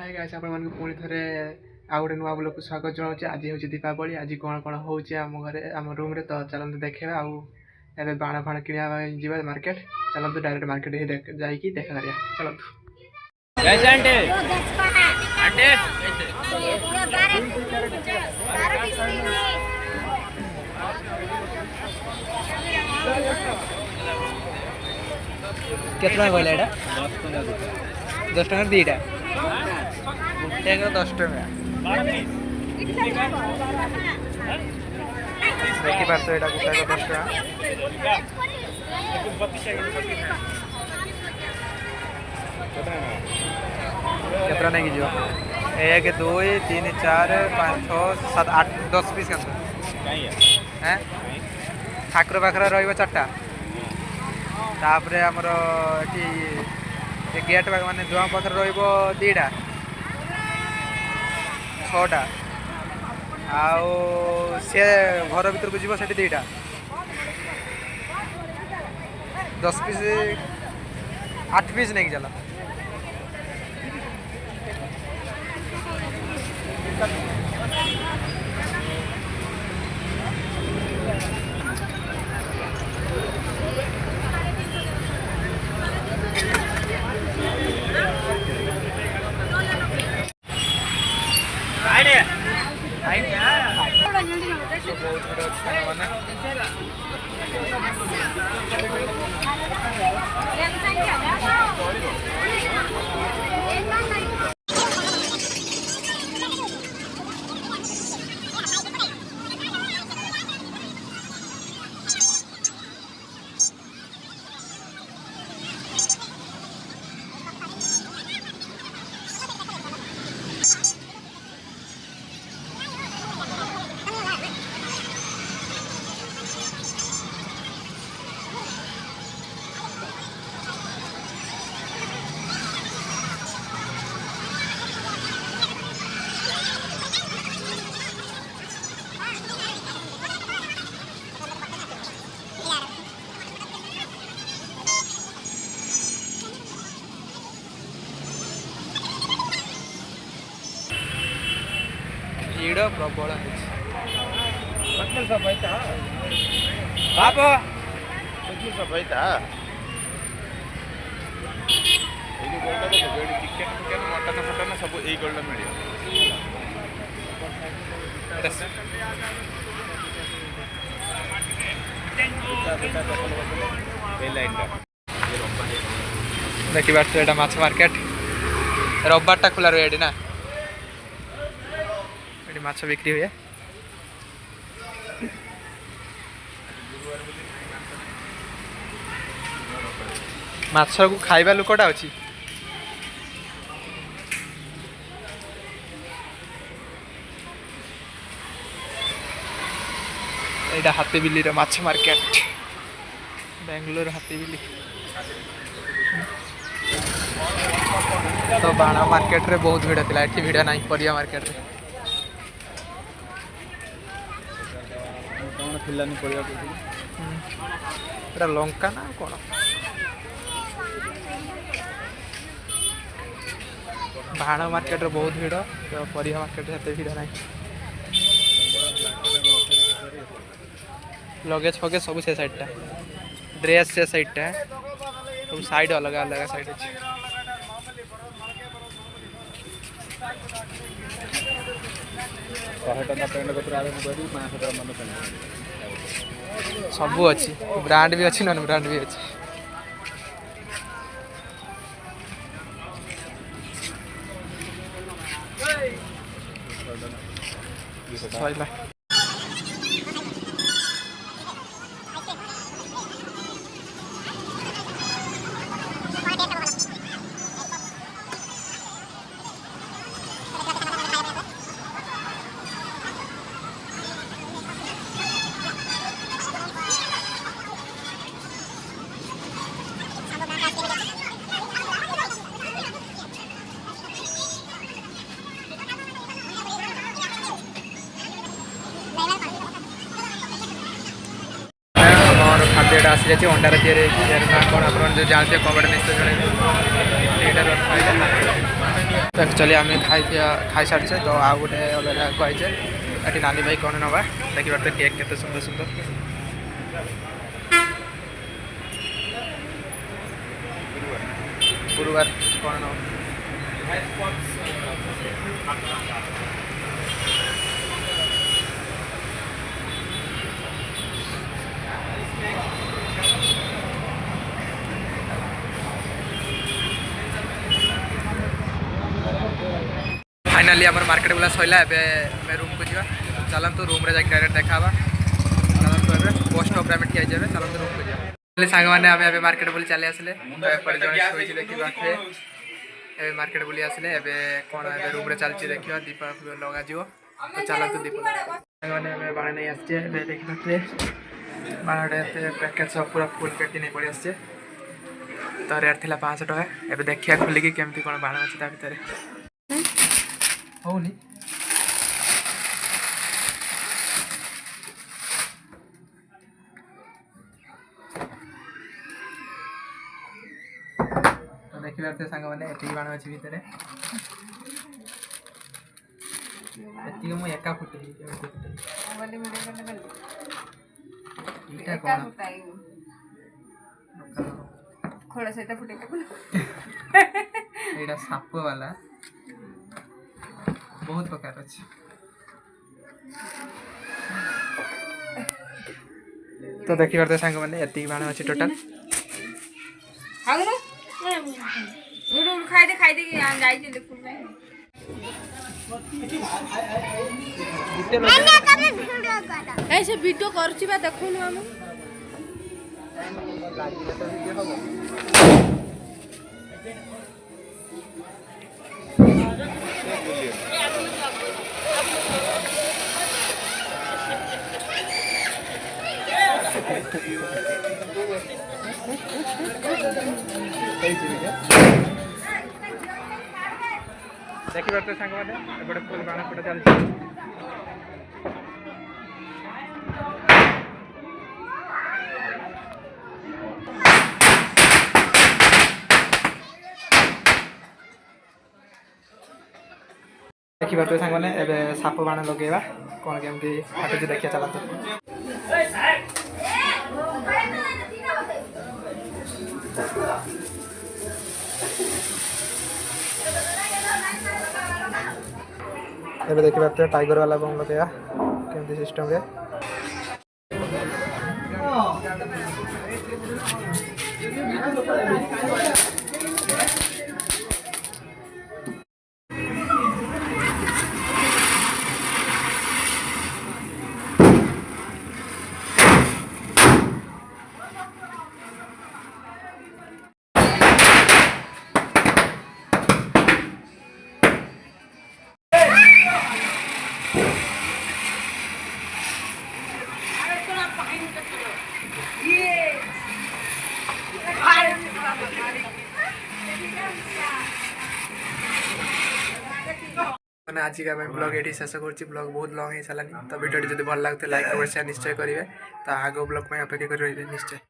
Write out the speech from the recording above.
Hi guys आपण मन पुणी थरे आ गोटे नुआ ब्लॉग को स्वागत जनाऊँ। आज हूँ दीपावली। आज कौन कौन हो घरे आम रूम रे तो चलते देखा आए बाण फाण किणा जा मार्केट। चलते डायरेक्ट मार्केट ही जाकि देखा करिया। चलतु केतना बोले एटा 10 टका दीटा एक 10 टका देखी पार्थ एटा गुटा 10 टका केतना नहीं जो 1 2 3 4 5 6 7 8 10 पीस हैं ठाकुर पाखरा रही 4टा तापर आमर ये गेट माने दुआ पाखे रहीटा 6टा आउ सी घर भर को जीव से 2टा 10 पीस 8 पीस नहीं चला प्रबल चिकेन मटन फटन सब यही गोल्ड मिल देखी पार्थ माछ मार्केट रविवार खुला रही ना माछ बिक्री हुए माछ को खाइबा लोकटा अच्छी एटा हाथी बिल्ली माछ मार्केट बेंगलुरु हाथी बिल्ली तो बाण मार्केट रे बहुत भिड़ था ये भिड़ ना परिया मार्केट रे लंका ना कौन बाण मार्केट रे बहुत भिड़ तो परिया मार्केट से भिड़ ना लगेज फगेज सब से साइड टा ड्रेस से साइड टा सब साइड अलग अलग साइड अच्छे सब अच्छी ब्रांड भी अच्छी नॉन ब्रांड भी अच्छी खाद्यटा आसी जाए अंडार या कौन आप जो जानते कमेंट निश्चय जन। एक्चुअली आम खाई सारे तो आउ गोटे अलग कहीचे ये नानी भाई कौन नवा देखिए तो केक केते सुंदर सुंदर गुरुवार कौन नवा फाइनाली आम मार्केट बुला सैला एवं रूम को जा चलतु रूम रे डायरेक्ट देखा चलतु पोस्ट ऑफ ठिया जाए चलतु रूम को जा सांग मैंने आम मार्केट बुली चली आसले देखिए ए मार्केट बुली आसले कौन रूम रे चलती देखिए दीप लगा तो चलतु दीप मैंने बाण नहीं आसचे देखिए बाणटे पैकेट सब पूरा फुल पेटी नहीं पड़ी आसचे तो रेट थी 500 टका एवं देखिए खोलिकी केमती कौन बाण अच्छी भितर होनी तो देखिए सांग मैंने ये बाण अच्छी भितर मुझे एका फुटे खोड़ सहित फुटे यहाँ साप वाला बहुत प्रकार अच्छे तो देखी पारे सांग मैंने ये बाण अच्छे टोटाल ऐसे वीडियो करछि बा देखुनु हम देखी पारे सांग मैंने एपटे फुल बाण फुटा चलती देखी पारे सांग मैंने एबे साप बाण लगेगा कौन केमती फाटुची देखिए चलते एबे देखी पारे टाइगर वाला बम लगेगा केमती सिस्टम रे मैंने आज का ब्लॉग ये शेष कर ब्लॉग बहुत लॉन्ग हो सारानी तो वीडियो जब भल लगे लाइक और शेयर निश्चय करेंगे तो आग ब्लॉग में अपेक्षा कर निश्चय।